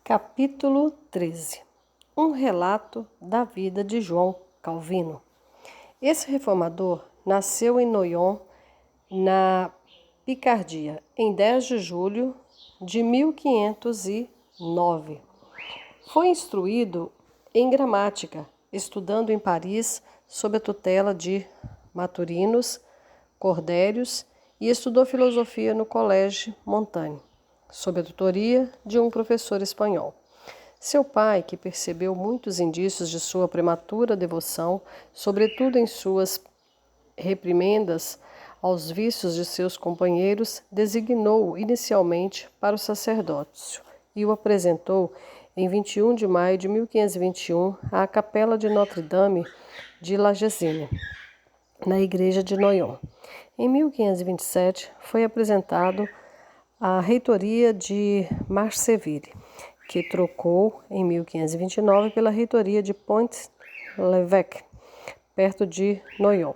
Capítulo 13. Um relato da vida de João Calvino. Esse reformador nasceu em Noyon, na Picardia, em 10 de julho de 1509. Foi instruído em gramática, estudando em Paris sob a tutela de Maturinos, Cordérios, e estudou filosofia no Colégio Montaigne, sob a tutoria de um professor espanhol. Seu pai, que percebeu muitos indícios de sua prematura devoção, sobretudo em suas reprimendas aos vícios de seus companheiros, designou-o inicialmente para o sacerdócio e o apresentou em 21 de maio de 1521 à capela de Notre-Dame de La Gesine, na igreja de Noyon. Em 1527, foi apresentado à reitoria de Marceville, que trocou em 1529 pela reitoria de Pont-l'Évêque, perto de Noyon.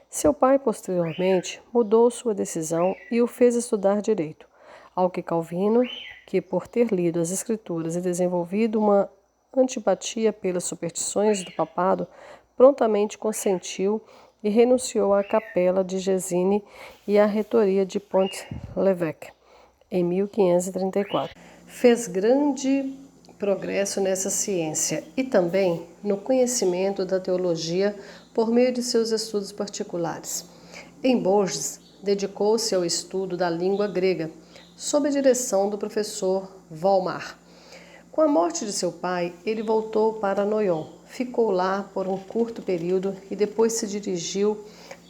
Seu pai, posteriormente, mudou sua decisão e o fez estudar direito, ao que Calvino, que por ter lido as escrituras e desenvolvido uma antipatia pelas superstições do papado, prontamente consentiu e renunciou à capela de Gesine e à reitoria de Pont-l'Évêque em 1534. Fez grande progresso nessa ciência e também no conhecimento da teologia por meio de seus estudos particulares. Em Bourges, dedicou-se ao estudo da língua grega, sob a direção do professor Volmar. Com a morte de seu pai, ele voltou para Noyon, ficou lá por um curto período e depois se dirigiu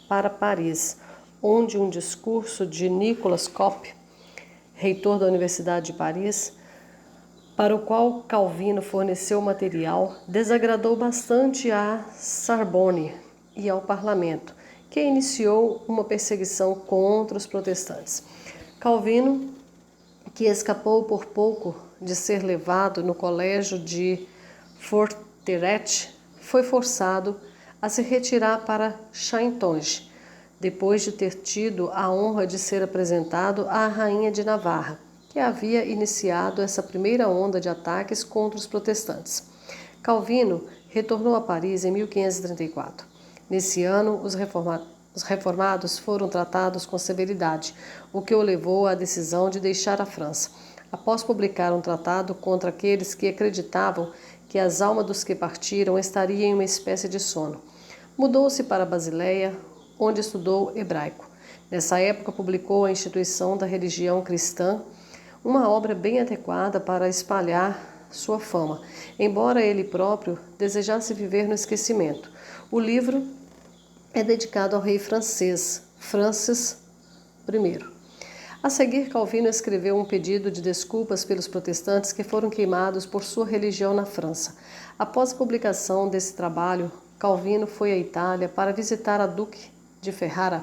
para Paris, onde um discurso de Nicolas Cop, reitor da Universidade de Paris, para o qual Calvino forneceu material, desagradou bastante à Sorbonne e ao parlamento, que iniciou uma perseguição contra os protestantes. Calvino, que escapou por pouco de ser levado no colégio de Forterette, foi forçado a se retirar para Chaintonge, depois de ter tido a honra de ser apresentado à rainha de Navarra, que havia iniciado essa primeira onda de ataques contra os protestantes. Calvino retornou a Paris em 1534. Nesse ano, os reformados foram tratados com severidade, o que o levou à decisão de deixar a França, após publicar um tratado contra aqueles que acreditavam que as almas dos que partiram estariam em uma espécie de sono. Mudou-se para Basileia, onde estudou hebraico. Nessa época, publicou a Instituição da Religião Cristã, uma obra bem adequada para espalhar sua fama, embora ele próprio desejasse viver no esquecimento. O livro é dedicado ao rei francês, Francis I. A seguir, Calvino escreveu um pedido de desculpas pelos protestantes que foram queimados por sua religião na França. Após a publicação desse trabalho, Calvino foi à Itália para visitar a Duque de Ferrara,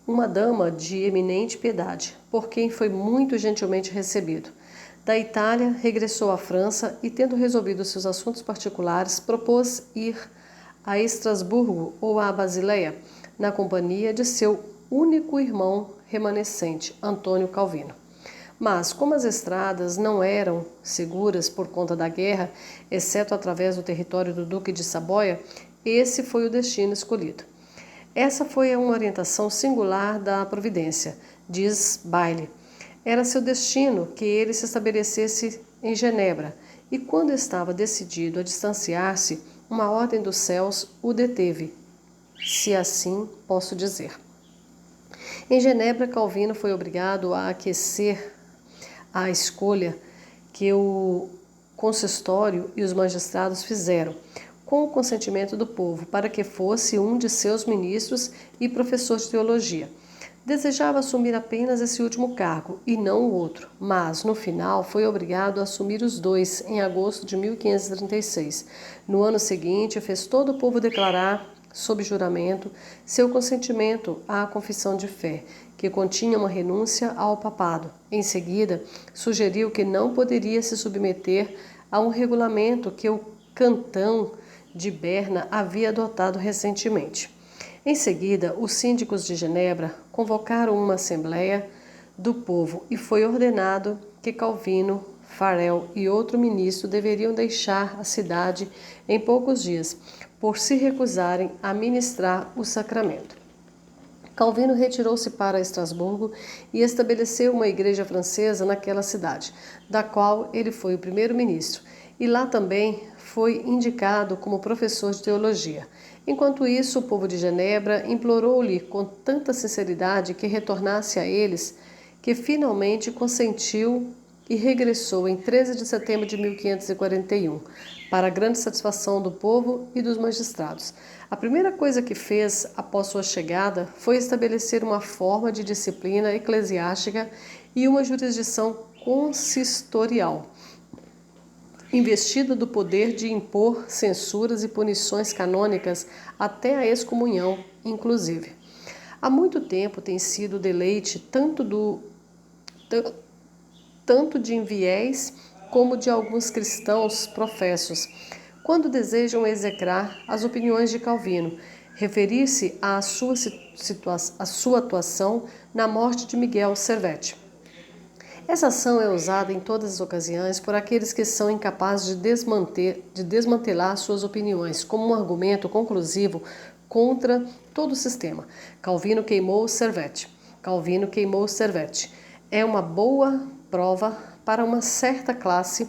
uma dama de eminente piedade, por quem foi muito gentilmente recebido. Da Itália, regressou à França e, tendo resolvido seus assuntos particulares, propôs ir a Estrasburgo ou a Basileia, na companhia de seu único irmão remanescente, Antônio Calvino. Mas, como as estradas não eram seguras por conta da guerra, exceto através do território do Duque de Saboia, esse foi o destino escolhido. Essa foi uma orientação singular da providência, diz Bailly. Era seu destino que ele se estabelecesse em Genebra, e quando estava decidido a distanciar-se, uma ordem dos céus o deteve, se assim posso dizer. Em Genebra, Calvino foi obrigado a aquecer a escolha que o consistório e os magistrados fizeram, com o consentimento do povo, para que fosse um de seus ministros e professor de teologia. Desejava assumir apenas esse último cargo e não o outro, mas, no final, foi obrigado a assumir os dois em agosto de 1536. No ano seguinte, fez todo o povo declarar, sob juramento, seu consentimento à confissão de fé, que continha uma renúncia ao papado. Em seguida, sugeriu que não poderia se submeter a um regulamento que o cantão de Berna havia adotado recentemente. Em seguida, os síndicos de Genebra convocaram uma assembleia do povo e foi ordenado que Calvino Farel e outro ministro deveriam deixar a cidade em poucos dias, por se recusarem a ministrar o sacramento. Calvino retirou-se para Estrasburgo e estabeleceu uma igreja francesa naquela cidade, da qual ele foi o primeiro-ministro, e lá também foi indicado como professor de teologia. Enquanto isso, o povo de Genebra implorou-lhe com tanta sinceridade que retornasse a eles, que finalmente consentiu e regressou em 13 de setembro de 1541, para a grande satisfação do povo e dos magistrados. A primeira coisa que fez após sua chegada foi estabelecer uma forma de disciplina eclesiástica e uma jurisdição consistorial, investida do poder de impor censuras e punições canônicas até a excomunhão, inclusive. Há muito tempo tem sido deleite tanto de infiéis como de alguns cristãos professos, quando desejam execrar as opiniões de Calvino, referir-se à sua atuação na morte de Miguel Servet. Essa ação é usada em todas as ocasiões por aqueles que são incapazes de desmantelar suas opiniões como um argumento conclusivo contra todo o sistema. Calvino queimou Servet. Calvino queimou Servet. É uma boa prova para uma certa classe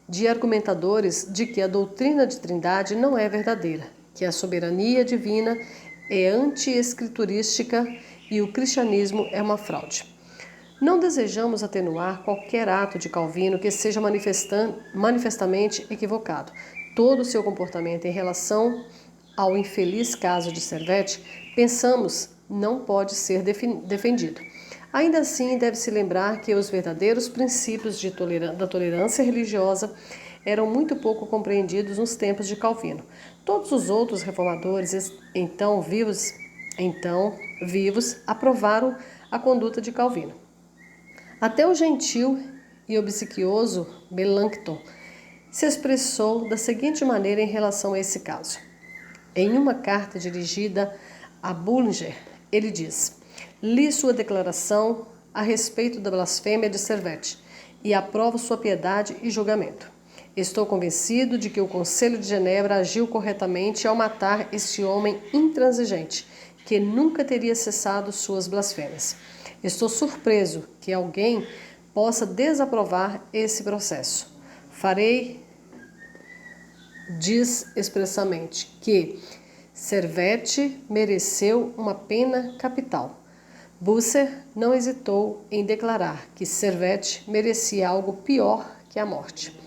de argumentadores de que a doutrina de Trindade não é verdadeira, que a soberania divina é anti-escriturística e o cristianismo é uma fraude. Não desejamos atenuar qualquer ato de Calvino que seja manifestamente equivocado. Todo o seu comportamento em relação ao infeliz caso de Servet, pensamos, não pode ser defendido. Ainda assim, deve-se lembrar que os verdadeiros princípios da tolerância religiosa eram muito pouco compreendidos nos tempos de Calvino. Todos os outros reformadores, então vivos, aprovaram a conduta de Calvino. Até o gentil e obsequioso Melanchthon se expressou da seguinte maneira em relação a esse caso. Em uma carta dirigida a Bullinger, ele diz: li sua declaração a respeito da blasfêmia de Servet e aprovo sua piedade e julgamento. Estou convencido de que o Conselho de Genebra agiu corretamente ao matar este homem intransigente, que nunca teria cessado suas blasfêmias. Estou surpreso que alguém possa desaprovar esse processo. Diz expressamente que Servet mereceu uma pena capital. Busser não hesitou em declarar que Servet merecia algo pior que a morte.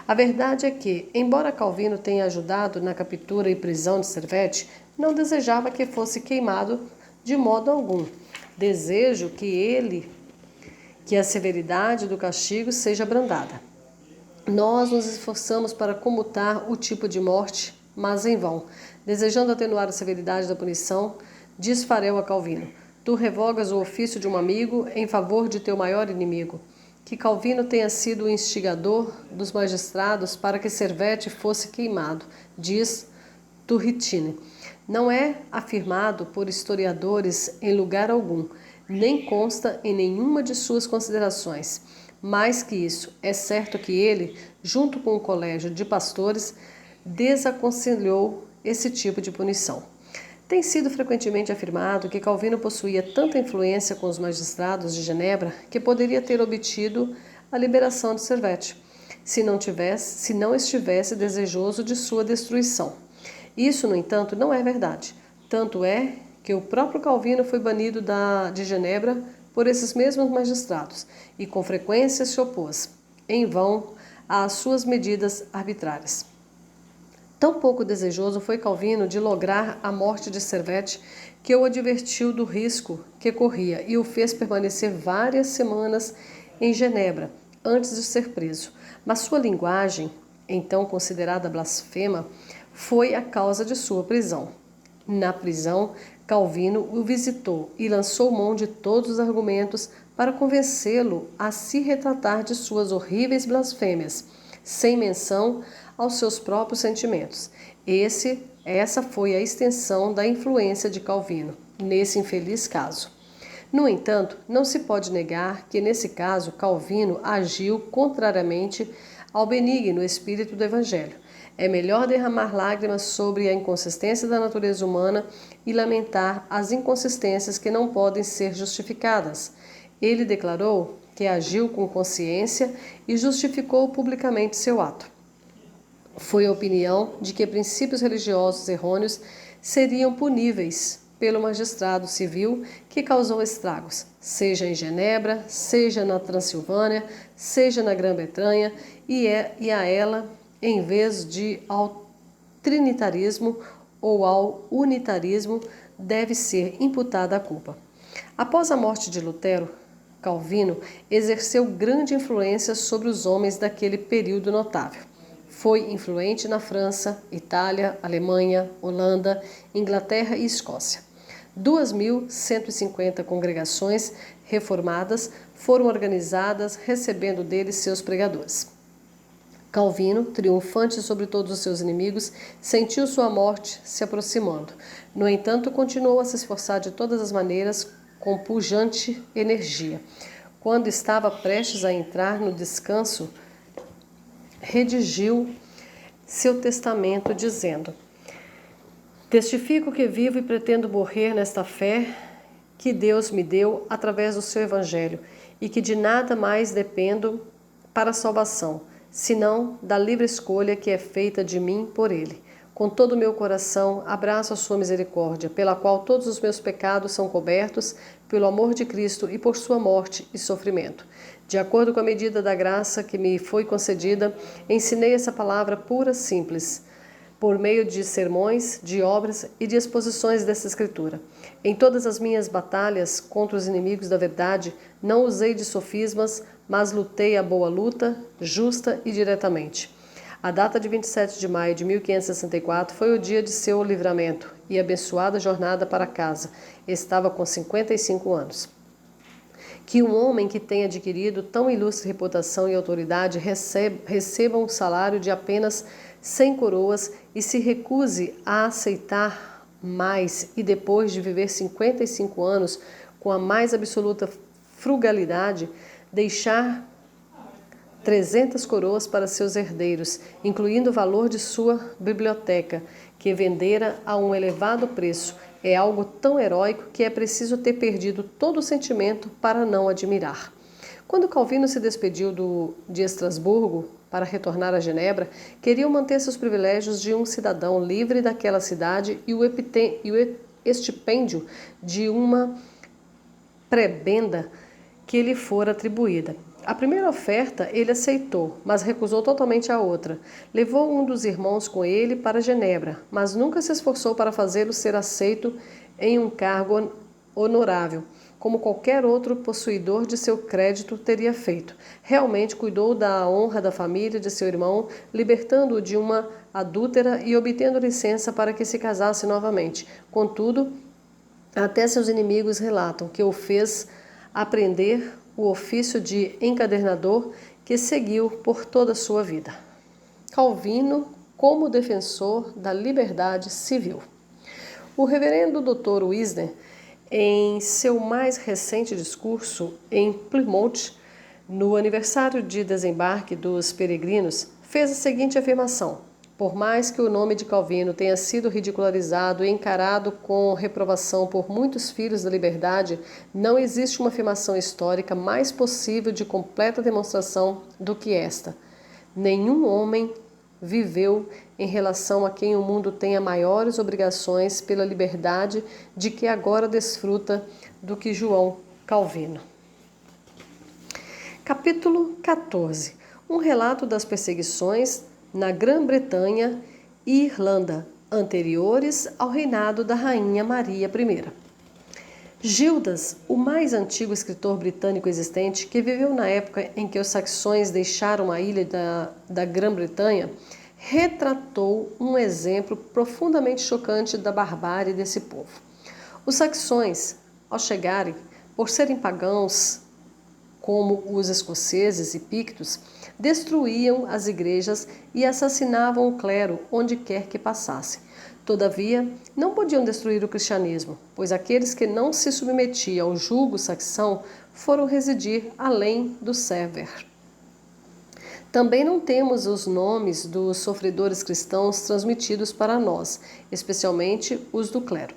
A verdade é que, embora Calvino tenha ajudado na captura e prisão de Servet, não desejava que fosse queimado de modo algum. Desejo que a severidade do castigo seja abrandada. Nós nos esforçamos para comutar o tipo de morte, mas em vão. Desejando atenuar a severidade da punição, diz Farel a Calvino: tu revogas o ofício de um amigo em favor de teu maior inimigo. Que Calvino tenha sido o instigador dos magistrados para que Servet fosse queimado, diz Turricine. Não é afirmado por historiadores em lugar algum, nem consta em nenhuma de suas considerações. Mais que isso, é certo que ele, junto com o colégio de pastores, desaconselhou esse tipo de punição. Tem sido frequentemente afirmado que Calvino possuía tanta influência com os magistrados de Genebra que poderia ter obtido a liberação de Servet, se não estivesse desejoso de sua destruição. Isso, no entanto, não é verdade. Tanto é que o próprio Calvino foi banido de Genebra por esses mesmos magistrados e com frequência se opôs, em vão, às suas medidas arbitrárias. Tão pouco desejoso foi Calvino de lograr a morte de Servet que o advertiu do risco que corria e o fez permanecer várias semanas em Genebra antes de ser preso. Mas sua linguagem, então considerada blasfema, foi a causa de sua prisão. Na prisão, Calvino o visitou e lançou mão de todos os argumentos para convencê-lo a se retratar de suas horríveis blasfêmias, sem menção aos seus próprios sentimentos. Essa foi a extensão da influência de Calvino nesse infeliz caso. No entanto, não se pode negar que, nesse caso, Calvino agiu contrariamente ao benigno espírito do Evangelho. É melhor derramar lágrimas sobre a inconsistência da natureza humana e lamentar as inconsistências que não podem ser justificadas. Ele declarou que agiu com consciência e justificou publicamente seu ato. Foi a opinião de que princípios religiosos errôneos seriam puníveis pelo magistrado civil que causou estragos, seja em Genebra, seja na Transilvânia, seja na Grã-Bretanha, e a ela, em vez de ao trinitarismo ou ao unitarismo, deve ser imputada a culpa. Após a morte de Lutero, Calvino exerceu grande influência sobre os homens daquele período notável. Foi influente na França, Itália, Alemanha, Holanda, Inglaterra e Escócia. 2.150 congregações reformadas foram organizadas, recebendo dele seus pregadores. Calvino, triunfante sobre todos os seus inimigos, sentiu sua morte se aproximando. No entanto, continuou a se esforçar de todas as maneiras com pujante energia. Quando estava prestes a entrar no descanso, redigiu seu testamento dizendo: testifico que vivo e pretendo morrer nesta fé que Deus me deu através do seu Evangelho e que de nada mais dependo para a salvação, senão da livre escolha que é feita de mim por Ele. Com todo o meu coração abraço a sua misericórdia, pela qual todos os meus pecados são cobertos pelo amor de Cristo e por sua morte e sofrimento. De acordo com a medida da graça que me foi concedida, ensinei essa palavra pura, simples, por meio de sermões, de obras e de exposições dessa Escritura. Em todas as minhas batalhas contra os inimigos da verdade, não usei de sofismas, mas lutei a boa luta, justa e diretamente. A data de 27 de maio de 1564 foi o dia de seu livramento e abençoada jornada para casa. Estava com 55 anos. Que um homem que tenha adquirido tão ilustre reputação e autoridade receba um salário de apenas 100 coroas e se recuse a aceitar mais e depois de viver 55 anos com a mais absoluta frugalidade, deixar 300 coroas para seus herdeiros, incluindo o valor de sua biblioteca, que vendera a um elevado preço, é algo tão heróico que é preciso ter perdido todo o sentimento para não admirar. Quando Calvino se despediu de Estrasburgo para retornar a Genebra, queria manter seus privilégios de um cidadão livre daquela cidade e o estipêndio de uma prebenda que lhe fora atribuída. A primeira oferta ele aceitou, mas recusou totalmente a outra. Levou um dos irmãos com ele para Genebra, mas nunca se esforçou para fazê-lo ser aceito em um cargo honorável, como qualquer outro possuidor de seu crédito teria feito. Realmente cuidou da honra da família de seu irmão, libertando-o de uma adúltera e obtendo licença para que se casasse novamente. Contudo, até seus inimigos relatam que o fez aprender o ofício de encadernador que seguiu por toda a sua vida. Calvino como defensor da liberdade civil. O reverendo Dr. Wisner, em seu mais recente discurso em Plymouth, no aniversário de desembarque dos peregrinos, fez a seguinte afirmação: por mais que o nome de Calvino tenha sido ridicularizado e encarado com reprovação por muitos filhos da liberdade, não existe uma afirmação histórica mais possível de completa demonstração do que esta. Nenhum homem viveu em relação a quem o mundo tenha maiores obrigações pela liberdade de que agora desfruta do que João Calvino. Capítulo 14. Um relato das perseguições na Grã-Bretanha e Irlanda, anteriores ao reinado da Rainha Maria I. Gildas, o mais antigo escritor britânico existente, que viveu na época em que os saxões deixaram a ilha da Grã-Bretanha, retratou um exemplo profundamente chocante da barbárie desse povo. Os saxões, ao chegarem, por serem pagãos, como os escoceses e pictos, destruíam as igrejas e assassinavam o clero onde quer que passassem. Todavia, não podiam destruir o cristianismo, pois aqueles que não se submetiam ao jugo saxão foram residir além do Séver. Também não temos os nomes dos sofredores cristãos transmitidos para nós, especialmente os do clero.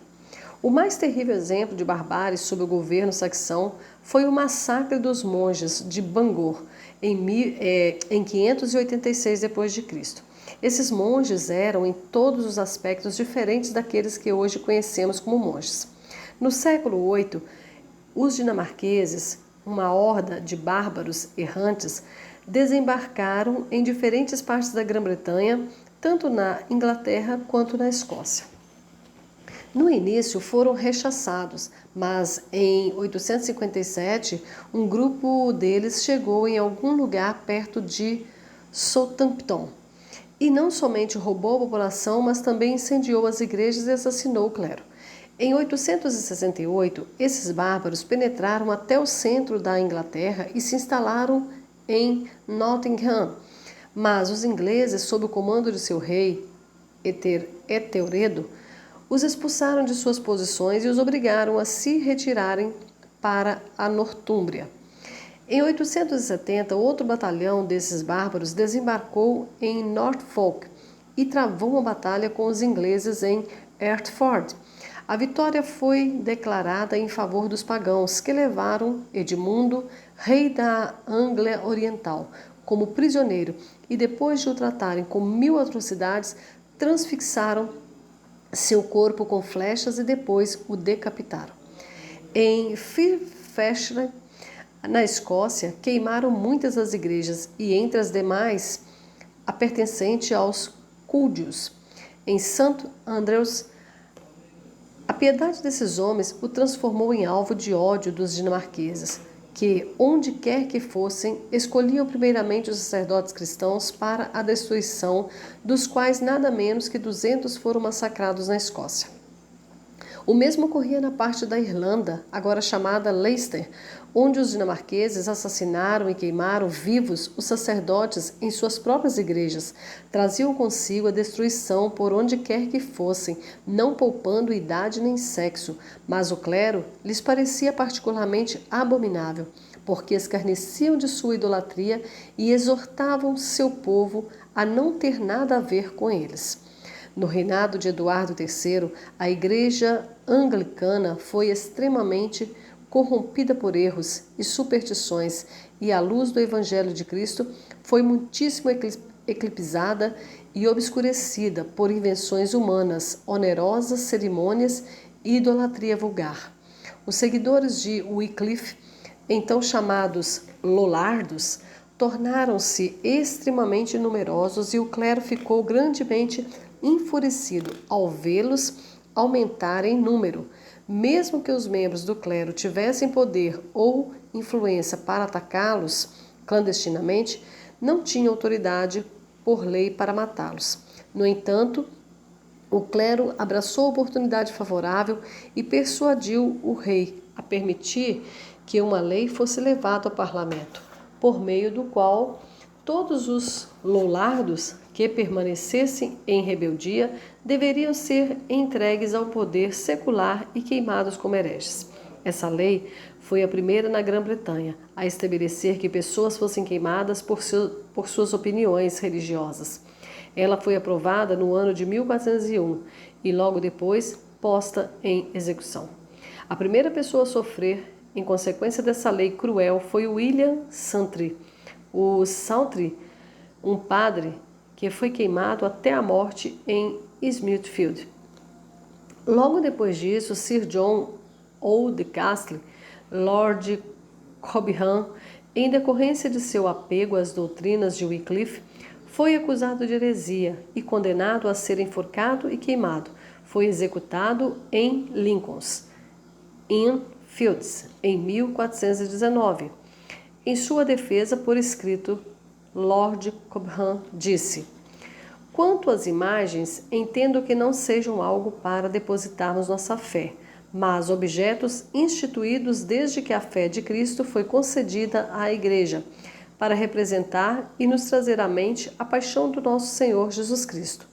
O mais terrível exemplo de barbárie sob o governo saxão foi o massacre dos monges de Bangor, em 586 d.C. Esses monges eram, em todos os aspectos, diferentes daqueles que hoje conhecemos como monges. No século VIII, os dinamarqueses, uma horda de bárbaros errantes, desembarcaram em diferentes partes da Grã-Bretanha, tanto na Inglaterra quanto na Escócia. No início foram rechaçados, mas em 857 um grupo deles chegou em algum lugar perto de Southampton e não somente roubou a população, mas também incendiou as igrejas e assassinou o clero. Em 868, esses bárbaros penetraram até o centro da Inglaterra e se instalaram em Nottingham, mas os ingleses, sob o comando de seu rei, Etelredo, os expulsaram de suas posições e os obrigaram a se retirarem para a Nortúmbria. Em 870, outro batalhão desses bárbaros desembarcou em Norfolk e travou uma batalha com os ingleses em Hertford. A vitória foi declarada em favor dos pagãos, que levaram Edmundo, rei da Anglia Oriental, como prisioneiro e, depois de o tratarem com 1000 atrocidades, transfixaram seu corpo com flechas e depois o decapitaram. Em Firfeshire, na Escócia, queimaram muitas das igrejas e, entre as demais, a pertencente aos Cúldios. Em St. Andrews, a piedade desses homens o transformou em alvo de ódio dos dinamarqueses, que, onde quer que fossem, escolhiam primeiramente os sacerdotes cristãos para a destruição, dos quais nada menos que 200 foram massacrados na Escócia. O mesmo ocorria na parte da Irlanda, agora chamada Leicester, onde os dinamarqueses assassinaram e queimaram vivos os sacerdotes em suas próprias igrejas. Traziam consigo a destruição por onde quer que fossem, não poupando idade nem sexo, mas o clero lhes parecia particularmente abominável, porque escarneciam de sua idolatria e exortavam seu povo a não ter nada a ver com eles. No reinado de Eduardo III, a Igreja Anglicana foi extremamente corrompida por erros e superstições, e a luz do Evangelho de Cristo foi muitíssimo eclipsada e obscurecida por invenções humanas, onerosas cerimônias e idolatria vulgar. Os seguidores de Wycliffe, então chamados Lollardos, tornaram-se extremamente numerosos e o clero ficou grandemente enfurecido ao vê-los aumentar em número. Mesmo que os membros do clero tivessem poder ou influência para atacá-los clandestinamente, não tinham autoridade por lei para matá-los. No entanto, o clero abraçou a oportunidade favorável e persuadiu o rei a permitir que uma lei fosse levada ao parlamento, por meio do qual todos os Lollardos que permanecessem em rebeldia deveriam ser entregues ao poder secular e queimados como hereges. Essa lei foi a primeira na Grã-Bretanha a estabelecer que pessoas fossem queimadas por suas opiniões religiosas. Ela foi aprovada no ano de 1401 e logo depois posta em execução. A primeira pessoa a sofrer em consequência dessa lei cruel foi William Santry. O Santry, um padre que foi queimado até a morte em Smithfield. Logo depois disso, Sir John Oldcastle, Lord Cobham, em decorrência de seu apego às doutrinas de Wycliffe, foi acusado de heresia e condenado a ser enforcado e queimado. Foi executado em Lincoln's Inn Fields, em 1419. Em sua defesa, por escrito, Lord Cobham disse: quanto às imagens, entendo que não sejam algo para depositarmos nossa fé, mas objetos instituídos desde que a fé de Cristo foi concedida à Igreja, para representar e nos trazer à mente a paixão do nosso Senhor Jesus Cristo.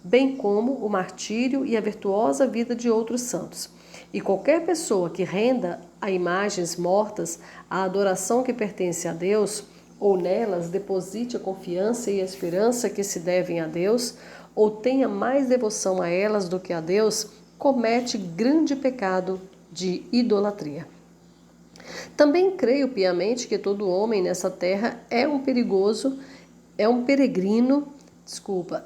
bem como o martírio e a virtuosa vida de outros santos. E qualquer pessoa que renda a imagens mortas a adoração que pertence a Deus, ou nelas deposite a confiança e a esperança que se devem a Deus, ou tenha mais devoção a elas do que a Deus, comete grande pecado de idolatria. Também creio piamente que todo homem nessa terra é um peregrino,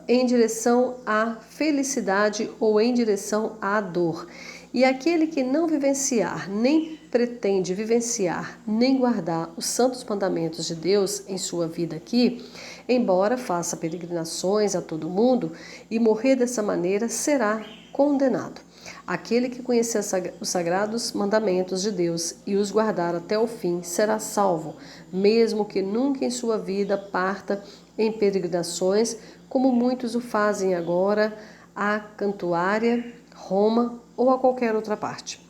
em direção à felicidade ou em direção à dor. E aquele que não vivenciar, nem pretende vivenciar, nem guardar os santos mandamentos de Deus em sua vida aqui, embora faça peregrinações a todo mundo e morrer dessa maneira, será condenado. Aquele que conhecer os sagrados mandamentos de Deus e os guardar até o fim será salvo, mesmo que nunca em sua vida parta em peregrinações, como muitos o fazem agora a Cantuária, Roma ou a qualquer outra parte.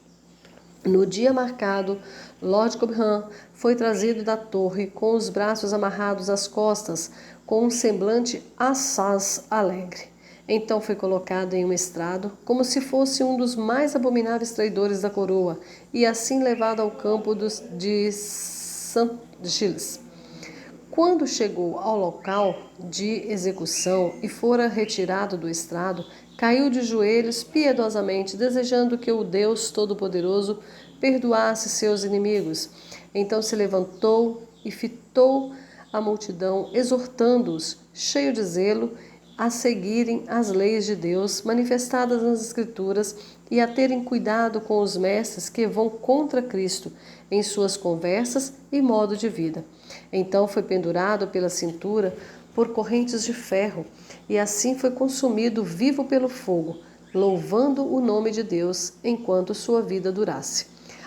No dia marcado, Lord Cobham foi trazido da torre com os braços amarrados às costas, com um semblante assaz alegre. Então foi colocado em um estrado, como se fosse um dos mais abomináveis traidores da coroa, e assim levado ao campo de St. Gilles. Quando chegou ao local de execução e fora retirado do estrado, caiu de joelhos piedosamente, desejando que o Deus Todo-Poderoso perdoasse seus inimigos. Então se levantou e fitou a multidão, exortando-os, cheio de zelo, a seguirem as leis de Deus manifestadas nas Escrituras e a terem cuidado com os mestres que vão contra Cristo em suas conversas e modo de vida. Então foi pendurado pela cintura por correntes de ferro e assim foi consumido vivo pelo fogo, louvando o nome de Deus enquanto sua vida durasse.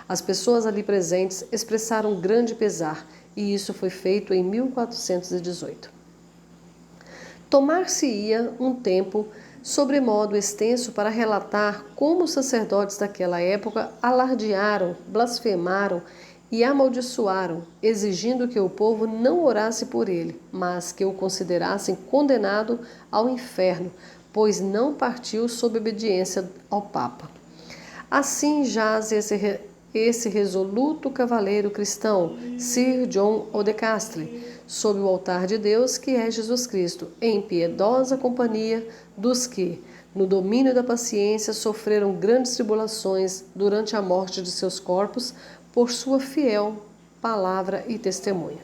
As pessoas ali presentes expressaram grande pesar e isso foi feito em 1418. Tomar-se-ia um tempo sobremodo extenso para relatar como os sacerdotes daquela época alardearam, blasfemaram e amaldiçoaram, exigindo que o povo não orasse por ele, mas que o considerassem condenado ao inferno, pois não partiu sob obediência ao Papa. Assim jaz esse resoluto cavaleiro cristão, Sir John Odecastle, sob o altar de Deus, que é Jesus Cristo, em piedosa companhia dos que, no domínio da paciência, sofreram grandes tribulações durante a morte de seus corpos, por sua fiel palavra e testemunho.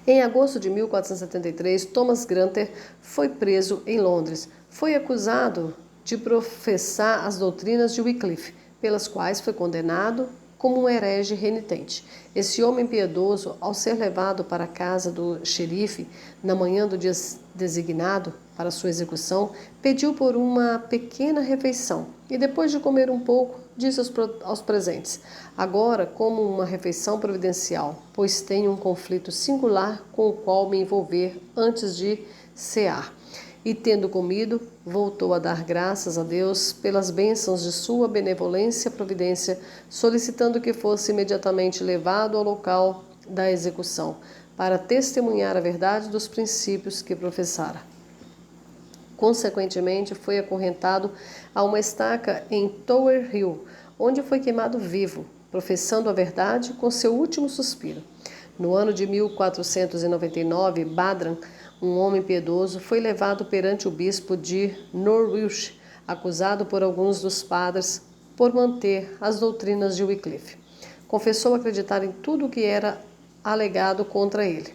Em agosto de 1473, Thomas Granter foi preso em Londres. Foi acusado de professar as doutrinas de Wycliffe, pelas quais foi condenado como um herege renitente. Esse homem piedoso, ao ser levado para a casa do xerife na manhã do dia designado para sua execução, pediu por uma pequena refeição e, depois de comer um pouco, disse aos presentes: agora como uma refeição providencial, pois tenho um conflito singular com o qual me envolver antes de cear. E, tendo comido, voltou a dar graças a Deus pelas bênçãos de sua benevolência e providência, solicitando que fosse imediatamente levado ao local da execução, para testemunhar a verdade dos princípios que professara. Consequentemente, foi acorrentado a uma estaca em Tower Hill, onde foi queimado vivo, professando a verdade com seu último suspiro. No ano de 1499, Badram, um homem piedoso, foi levado perante o bispo de Norwich, acusado por alguns dos padres por manter as doutrinas de Wycliffe. Confessou acreditar em tudo o que era alegado contra ele.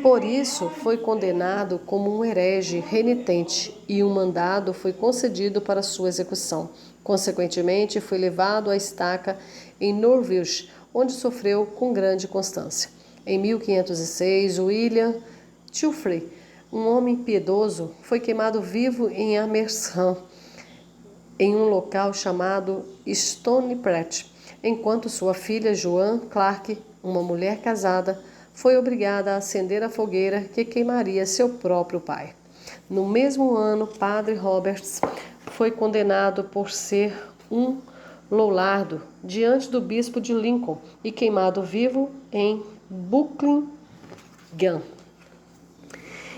Por isso, foi condenado como um herege renitente e um mandado foi concedido para sua execução. Consequentemente, foi levado à estaca em Norwich, onde sofreu com grande constância. Em 1506, William Tilfrey, um homem piedoso, foi queimado vivo em Amersham, em um local chamado Stonepret, enquanto sua filha Joan Clark, uma mulher casada, foi obrigada a acender a fogueira que queimaria seu próprio pai. No mesmo ano, Padre Roberts foi condenado por ser um loulardo diante do bispo de Lincoln e queimado vivo em Buckingham.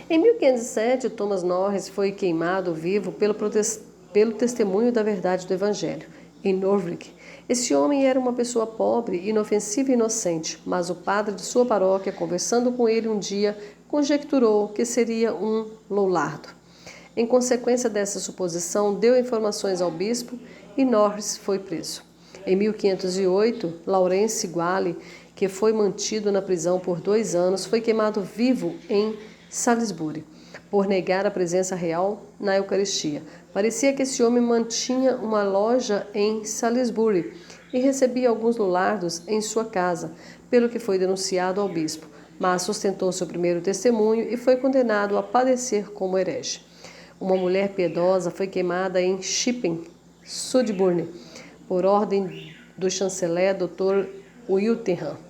Em 1507, Thomas Norris foi queimado vivo pelo testemunho da verdade do Evangelho, em Norwich. Esse homem era uma pessoa pobre, inofensiva e inocente, mas o padre de sua paróquia, conversando com ele um dia, conjecturou que seria um loulardo. Em consequência dessa suposição, deu informações ao bispo e Norris foi preso. Em 1508, Lawrence Gale, que foi mantido na prisão por 2 anos, foi queimado vivo em Salisbury, por negar a presença real na Eucaristia. Parecia que esse homem mantinha uma loja em Salisbury e recebia alguns loulardos em sua casa, pelo que foi denunciado ao bispo, mas sustentou seu primeiro testemunho e foi condenado a padecer como herege. Uma mulher piedosa foi queimada em Shipping, Sudbury, por ordem do chanceler Dr. Wiltenham.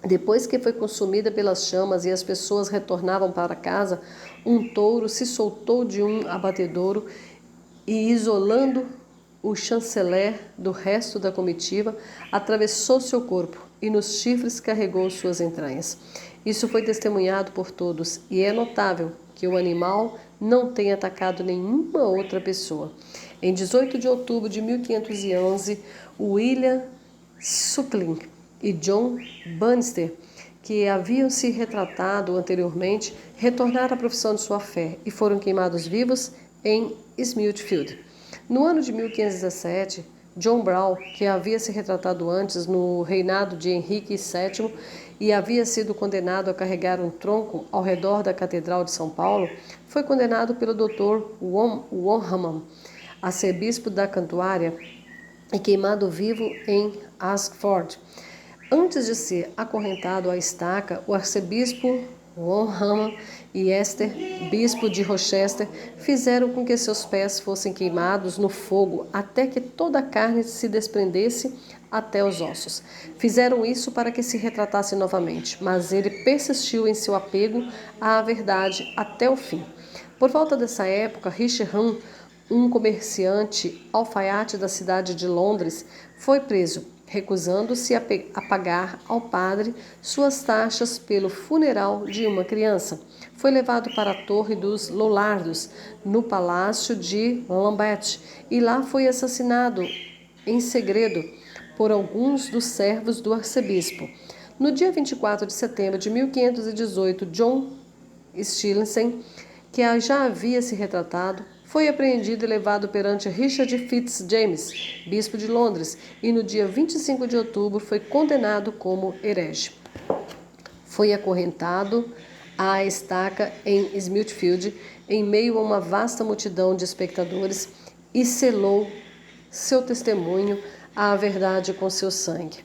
Depois que foi consumida pelas chamas e as pessoas retornavam para casa, um touro se soltou de um abatedouro e, isolando o chanceler do resto da comitiva, atravessou seu corpo e nos chifres carregou suas entranhas. Isso foi testemunhado por todos e é notável que o animal não tenha atacado nenhuma outra pessoa. Em 18 de outubro de 1511, William Suckling e John Bannister, que haviam se retratado anteriormente, retornaram à profissão de sua fé e foram queimados vivos em Smithfield. No ano de 1517, John Brown, que havia se retratado antes no reinado de Henrique VII e havia sido condenado a carregar um tronco ao redor da Catedral de São Paulo, foi condenado pelo Dr. Wonham a ser bispo da Cantuária e queimado vivo em Ashford. Antes de ser acorrentado à estaca, o arcebispo Wonham e Esther, bispo de Rochester, fizeram com que seus pés fossem queimados no fogo até que toda a carne se desprendesse até os ossos. Fizeram isso para que se retratasse novamente, mas ele persistiu em seu apego à verdade até o fim. Por volta dessa época, Richard Hunt, um comerciante alfaiate da cidade de Londres, foi preso, recusando-se a pagar ao padre suas taxas pelo funeral de uma criança. Foi levado para a Torre dos Lollardos, no Palácio de Lambeth, e lá foi assassinado em segredo por alguns dos servos do arcebispo. No dia 24 de setembro de 1518, John Stilson, que já havia se retratado, foi apreendido e levado perante Richard Fitzjames, bispo de Londres, e no dia 25 de outubro foi condenado como herege. Foi acorrentado à estaca em Smithfield, em meio a uma vasta multidão de espectadores, e selou seu testemunho à verdade com seu sangue.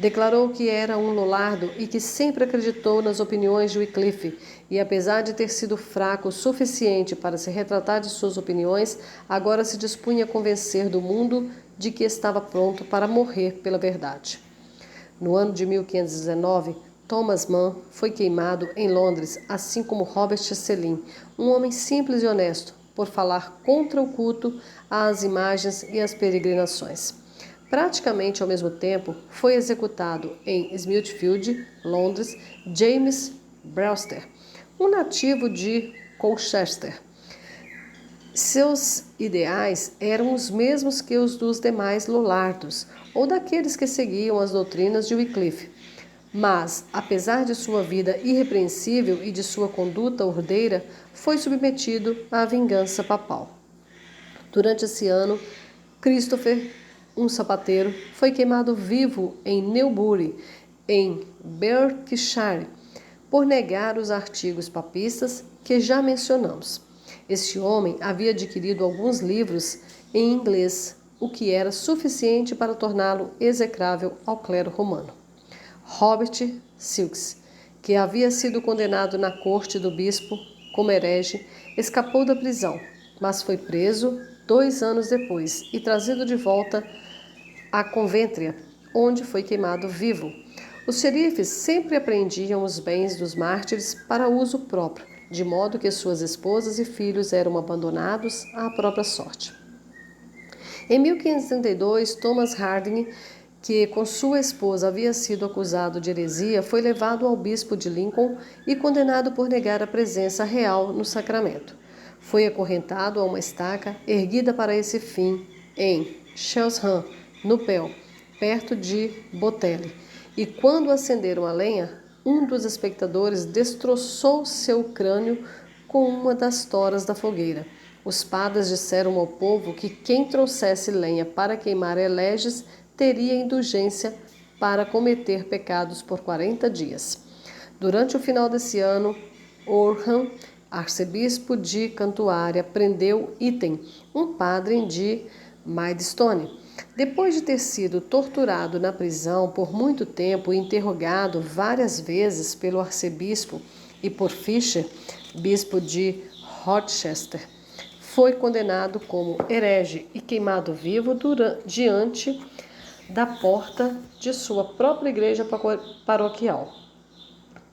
Declarou que era um loulardo e que sempre acreditou nas opiniões de Wycliffe, e apesar de ter sido fraco o suficiente para se retratar de suas opiniões, agora se dispunha a convencer do mundo de que estava pronto para morrer pela verdade. No ano de 1519, Thomas Mann foi queimado em Londres, assim como Robert Cecilin, um homem simples e honesto, por falar contra o culto às imagens e às peregrinações. Praticamente ao mesmo tempo, foi executado em Smithfield, Londres, James Brewster, um nativo de Colchester. Seus ideais eram os mesmos que os dos demais Lollardos, ou daqueles que seguiam as doutrinas de Wycliffe. Mas, apesar de sua vida irrepreensível e de sua conduta ordeira, foi submetido à vingança papal. Durante esse ano, Christopher, um sapateiro, foi queimado vivo em Newbury, em Berkshire, por negar os artigos papistas que já mencionamos. Este homem havia adquirido alguns livros em inglês, o que era suficiente para torná-lo execrável ao clero romano. Robert Silks, que havia sido condenado na corte do bispo como herege, escapou da prisão, mas foi preso 2 anos depois e trazido de volta a Coventry, onde foi queimado vivo. Os xerifes sempre apreendiam os bens dos mártires para uso próprio, de modo que suas esposas e filhos eram abandonados à própria sorte. Em 1532, Thomas Harding, que com sua esposa havia sido acusado de heresia, foi levado ao bispo de Lincoln e condenado por negar a presença real no sacramento. Foi acorrentado a uma estaca erguida para esse fim em Cheltenham, no Pel, perto de Botelho. E quando acenderam a lenha, um dos espectadores destroçou seu crânio com uma das toras da fogueira. Os padres disseram ao povo que quem trouxesse lenha para queimar hereges teria indulgência para cometer pecados por 40 dias. Durante o final desse ano, Orhan, arcebispo de Cantuária, prendeu Item, um padre de Maidstone. Depois de ter sido torturado na prisão por muito tempo e interrogado várias vezes pelo arcebispo e por Fisher, bispo de Rochester, foi condenado como herege e queimado vivo diante da porta de sua própria igreja paroquial.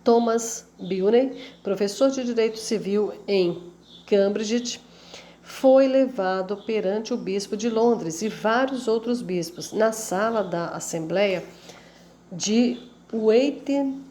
Thomas Bilney, professor de Direito Civil em Cambridge, foi levado perante o bispo de Londres e vários outros bispos na sala da Assembleia de Westminster.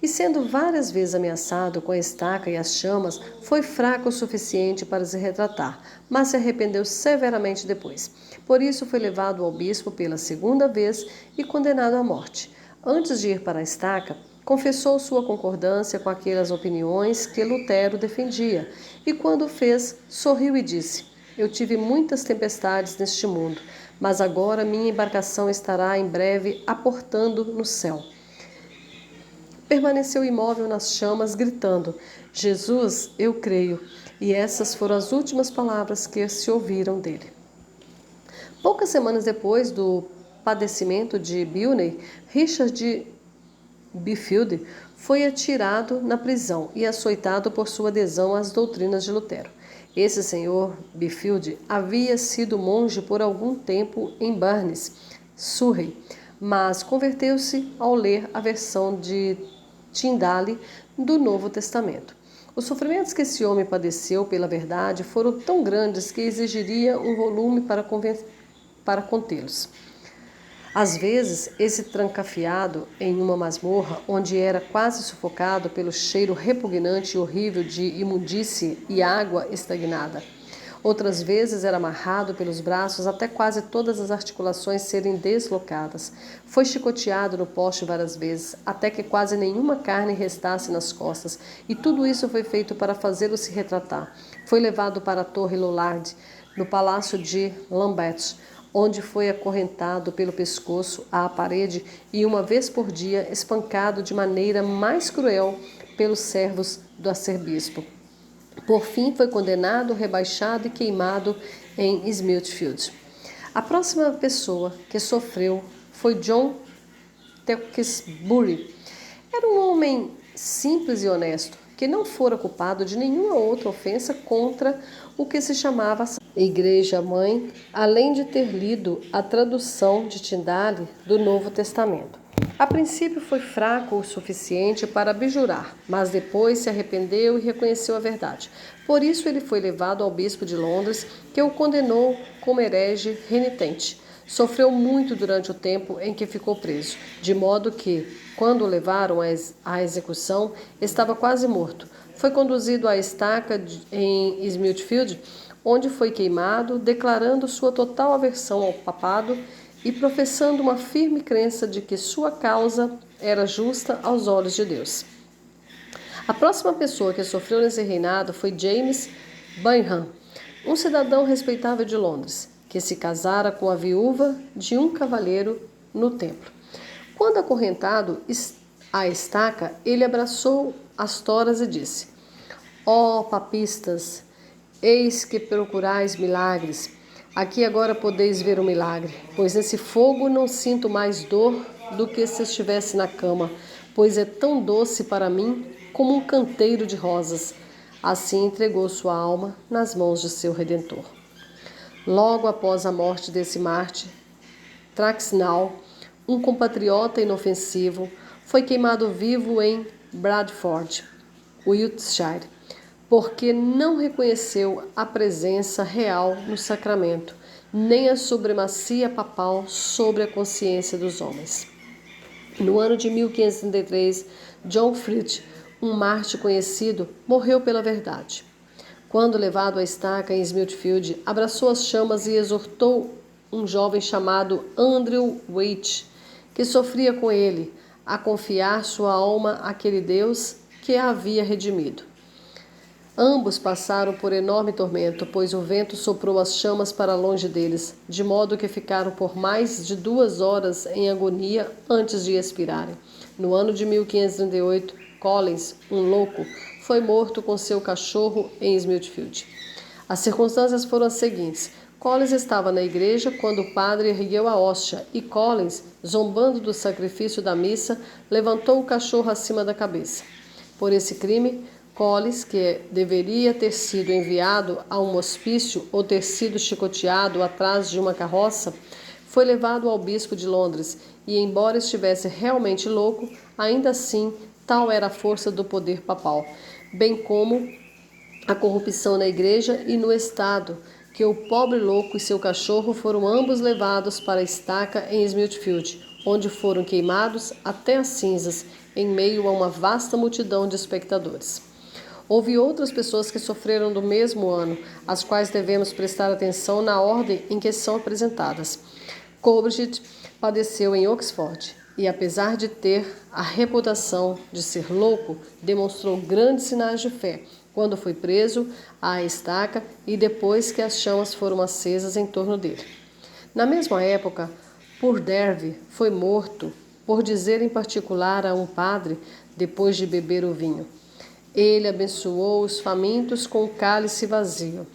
E sendo várias vezes ameaçado com a estaca e as chamas, foi fraco o suficiente para se retratar, mas se arrependeu severamente depois. Por isso foi levado ao bispo pela segunda vez e condenado à morte. Antes de ir para a estaca, confessou sua concordância com aquelas opiniões que Lutero defendia, e quando o fez, sorriu e disse: Eu tive muitas tempestades neste mundo, mas agora minha embarcação estará em breve aportando no céu. Permaneceu imóvel nas chamas, gritando: Jesus, eu creio. E essas foram as últimas palavras que se ouviram dele. Poucas semanas depois do padecimento de Bilney, Richard Byfield foi atirado na prisão e açoitado por sua adesão às doutrinas de Lutero. Esse senhor Byfield havia sido monge por algum tempo em Barnes, Surrey, mas converteu-se ao ler a versão de Tyndale do Novo Testamento. Os sofrimentos que esse homem padeceu pela verdade foram tão grandes que exigiria um volume para contê-los. Às vezes, esse trancafiado em uma masmorra, onde era quase sufocado pelo cheiro repugnante e horrível de imundície e água estagnada. Outras vezes era amarrado pelos braços até quase todas as articulações serem deslocadas. Foi chicoteado no poste várias vezes, até que quase nenhuma carne restasse nas costas, e tudo isso foi feito para fazê-lo se retratar. Foi levado para a Torre Lollard, no palácio de Lambeth, onde foi acorrentado pelo pescoço à parede e uma vez por dia espancado de maneira mais cruel pelos servos do arcebispo. Por fim, foi condenado, rebaixado e queimado em Smithfield. A próxima pessoa que sofreu foi John Tewkesbury. Era um homem simples e honesto, que não fora culpado de nenhuma outra ofensa contra o que se chamava Igreja-mãe, além de ter lido a tradução de Tyndale do Novo Testamento. A princípio foi fraco o suficiente para abjurar, mas depois se arrependeu e reconheceu a verdade. Por isso ele foi levado ao bispo de Londres, que o condenou como herege renitente. Sofreu muito durante o tempo em que ficou preso, de modo que, quando o levaram à execução, estava quase morto. Foi conduzido à estaca em Smithfield, onde foi queimado, declarando sua total aversão ao papado e professando uma firme crença de que sua causa era justa aos olhos de Deus. A próxima pessoa que sofreu nesse reinado foi James Bingham, um cidadão respeitável de Londres, que se casara com a viúva de um cavalheiro no templo. Quando acorrentado à estaca, ele abraçou as toras e disse: Ó papistas, eis que procurais milagres. Aqui agora podeis ver o milagre, pois nesse fogo não sinto mais dor do que se estivesse na cama, pois é tão doce para mim como um canteiro de rosas. Assim entregou sua alma nas mãos de seu Redentor. Logo após a morte desse mártir, Traxnell, um compatriota inofensivo, foi queimado vivo em Bradford, Wiltshire, porque não reconheceu a presença real no sacramento, nem a supremacia papal sobre a consciência dos homens. No ano de 1533, John Fritz, um mártir conhecido, morreu pela verdade. Quando levado à estaca em Smithfield, abraçou as chamas e exortou um jovem chamado Andrew Waite, que sofria com ele, a confiar sua alma àquele Deus que a havia redimido. Ambos passaram por enorme tormento, pois o vento soprou as chamas para longe deles, de modo que ficaram por mais de 2 horas em agonia antes de expirarem. No ano de 1538, Collins, um louco, foi morto com seu cachorro em Smithfield. As circunstâncias foram as seguintes. Collins estava na igreja quando o padre ergueu a hóstia e Collins, zombando do sacrifício da missa, levantou o cachorro acima da cabeça. Por esse crime, Collins, que deveria ter sido enviado a um hospício ou ter sido chicoteado atrás de uma carroça, foi levado ao bispo de Londres e, embora estivesse realmente louco, ainda assim tal era a força do poder papal, bem como a corrupção na igreja e no Estado, que o pobre louco e seu cachorro foram ambos levados para a estaca em Smithfield, onde foram queimados até as cinzas, em meio a uma vasta multidão de espectadores. Houve outras pessoas que sofreram do mesmo ano, às quais devemos prestar atenção na ordem em que são apresentadas. Coleridge padeceu em Oxford e, apesar de ter a reputação de ser louco, demonstrou grandes sinais de fé quando foi preso à estaca e depois que as chamas foram acesas em torno dele. Na mesma época, Purderby foi morto por dizer em particular a um padre, depois de beber o vinho: ele abençoou os famintos com o cálice vazio.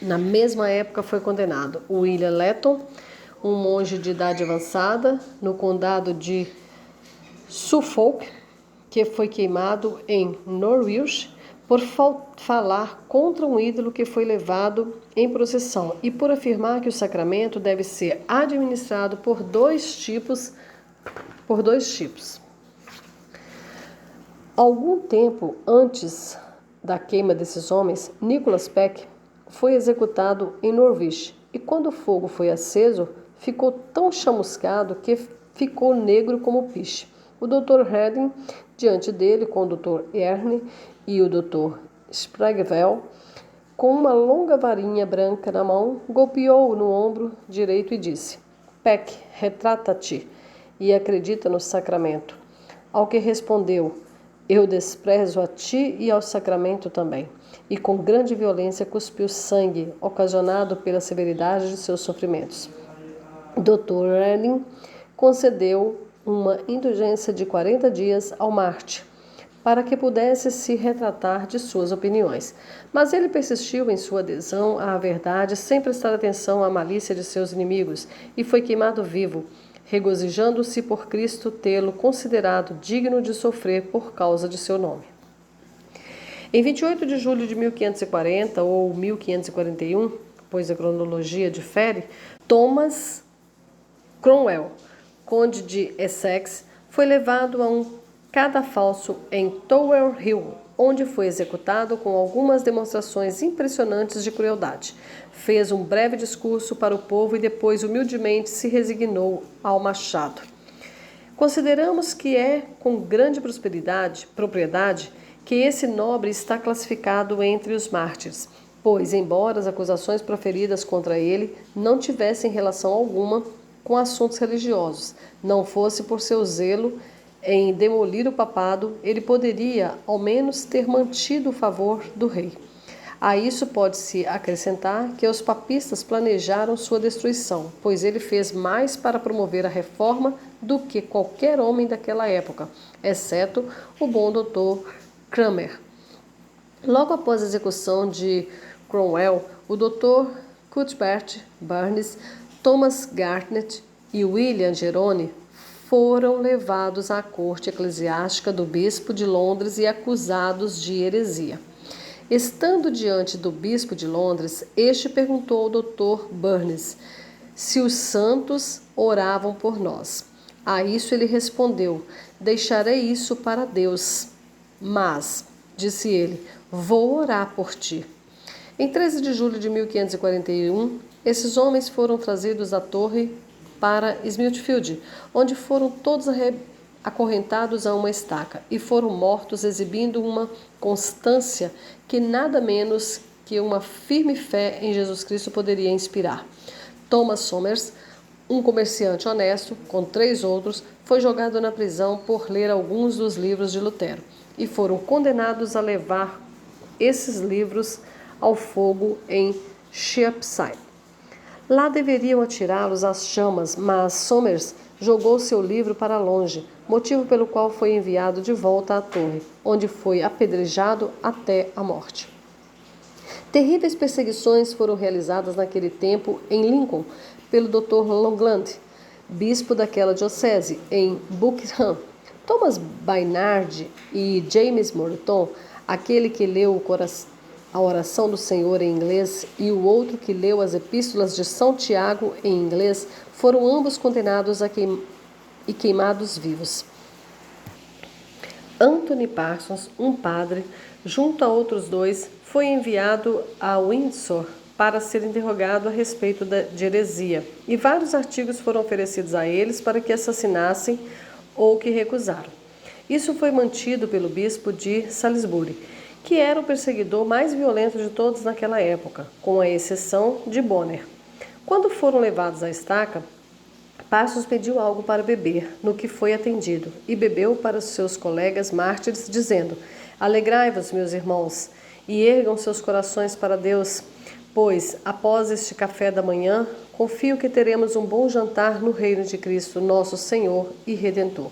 Na mesma época foi condenado William Letton, um monge de idade avançada, no condado de Suffolk, que foi queimado em Norwich por falar contra um ídolo que foi levado em procissão e por afirmar que o sacramento deve ser administrado por dois tipos. Algum tempo antes da queima desses homens, Nicholas Peck foi executado em Norwich e, quando o fogo foi aceso, ficou tão chamuscado que ficou negro como piche. O Dr. Redding, diante dele, com o Dr. Ernie e o Dr. Spragwell, com uma longa varinha branca na mão, golpeou-o no ombro direito e disse: Peck, retrata-te e acredita no sacramento. Ao que respondeu: eu desprezo a ti e ao sacramento também. E com grande violência cuspiu sangue, ocasionado pela severidade de seus sofrimentos. Dr. Redding concedeu uma indulgência de 40 dias ao Marte, para que pudesse se retratar de suas opiniões. Mas ele persistiu em sua adesão à verdade sem prestar atenção à malícia de seus inimigos e foi queimado vivo, regozijando-se por Cristo tê-lo considerado digno de sofrer por causa de seu nome. Em 28 de julho de 1540 ou 1541, pois a cronologia difere, Thomas Cromwell, conde de Essex, foi levado a um cadafalso em Tower Hill, onde foi executado com algumas demonstrações impressionantes de crueldade. Fez um breve discurso para o povo e depois humildemente se resignou ao machado. Consideramos que é com grande propriedade que esse nobre está classificado entre os mártires, pois, embora as acusações proferidas contra ele não tivessem relação alguma com assuntos religiosos, não fosse por seu zelo em demolir o papado, ele poderia, ao menos, ter mantido o favor do rei. A isso pode-se acrescentar que os papistas planejaram sua destruição, pois ele fez mais para promover a reforma do que qualquer homem daquela época, exceto o bom doutor Cranmer. Logo após a execução de Cromwell, o Dr. Cuthbert Burns, Thomas Garnet e William Jerome foram levados à corte eclesiástica do bispo de Londres e acusados de heresia. Estando diante do bispo de Londres, este perguntou ao Dr. Burns se os santos oravam por nós. A isso ele respondeu: deixarei isso para Deus. Mas, disse ele, vou orar por ti. Em 13 de julho de 1541, esses homens foram trazidos à torre para Smithfield, onde foram todos acorrentados a uma estaca e foram mortos, exibindo uma constância que nada menos que uma firme fé em Jesus Cristo poderia inspirar. Thomas Somers, um comerciante honesto, com 3 outros, foi jogado na prisão por ler alguns dos livros de Lutero e foram condenados a levar esses livros ao fogo em Cheapside. Lá deveriam atirá-los às chamas, mas Somers jogou seu livro para longe, motivo pelo qual foi enviado de volta à torre, onde foi apedrejado até a morte. Terríveis perseguições foram realizadas naquele tempo em Lincoln pelo Dr. Longland, bispo daquela diocese, em Buckingham. Thomas Baynard e James Morton, aquele que leu a oração do Senhor em inglês e o outro que leu as epístolas de São Tiago em inglês, foram ambos condenados e queimados vivos. Anthony Parsons, um padre, junto a outros 2, foi enviado a Windsor para ser interrogado a respeito de heresia, e vários artigos foram oferecidos a eles para que assassinassem ou que recusaram. Isso foi mantido pelo bispo de Salisbury, que era o perseguidor mais violento de todos naquela época, com a exceção de Bonner. Quando foram levados à estaca, Parsons pediu algo para beber, no que foi atendido, e bebeu para os seus colegas mártires, dizendo: "Alegrai-vos, meus irmãos, e ergam seus corações para Deus, pois, após este café da manhã, confio que teremos um bom jantar no reino de Cristo, nosso Senhor e Redentor."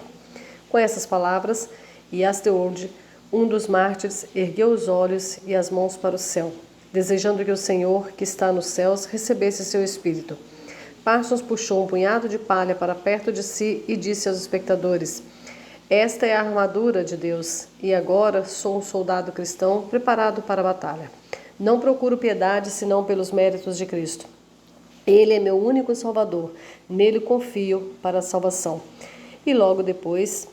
Com essas palavras, Yasdeold, um dos mártires, ergueu os olhos e as mãos para o céu, desejando que o Senhor, que está nos céus, recebesse seu espírito. Parsons puxou um punhado de palha para perto de si e disse aos espectadores: "Esta é a armadura de Deus, e agora sou um soldado cristão preparado para a batalha. Não procuro piedade senão pelos méritos de Cristo. Ele é meu único Salvador, nele confio para a salvação." E logo depois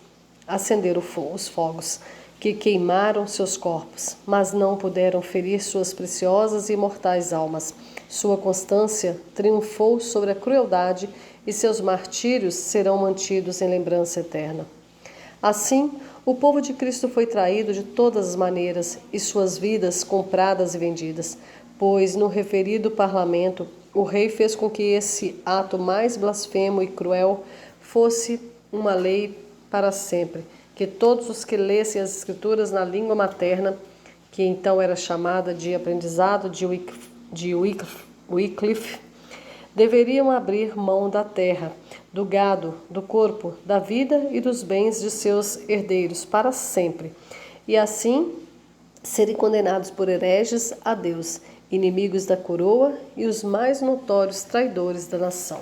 acenderam os fogos, que queimaram seus corpos, mas não puderam ferir suas preciosas e imortais almas. Sua constância triunfou sobre a crueldade e seus martírios serão mantidos em lembrança eterna. Assim, o povo de Cristo foi traído de todas as maneiras e suas vidas compradas e vendidas, pois no referido parlamento o rei fez com que esse ato mais blasfemo e cruel fosse uma lei para sempre, que todos os que lessem as escrituras na língua materna, que então era chamada de aprendizado de Wycliffe, deveriam abrir mão da terra, do gado, do corpo, da vida e dos bens de seus herdeiros para sempre, e assim serem condenados por hereges a Deus, inimigos da coroa e os mais notórios traidores da nação.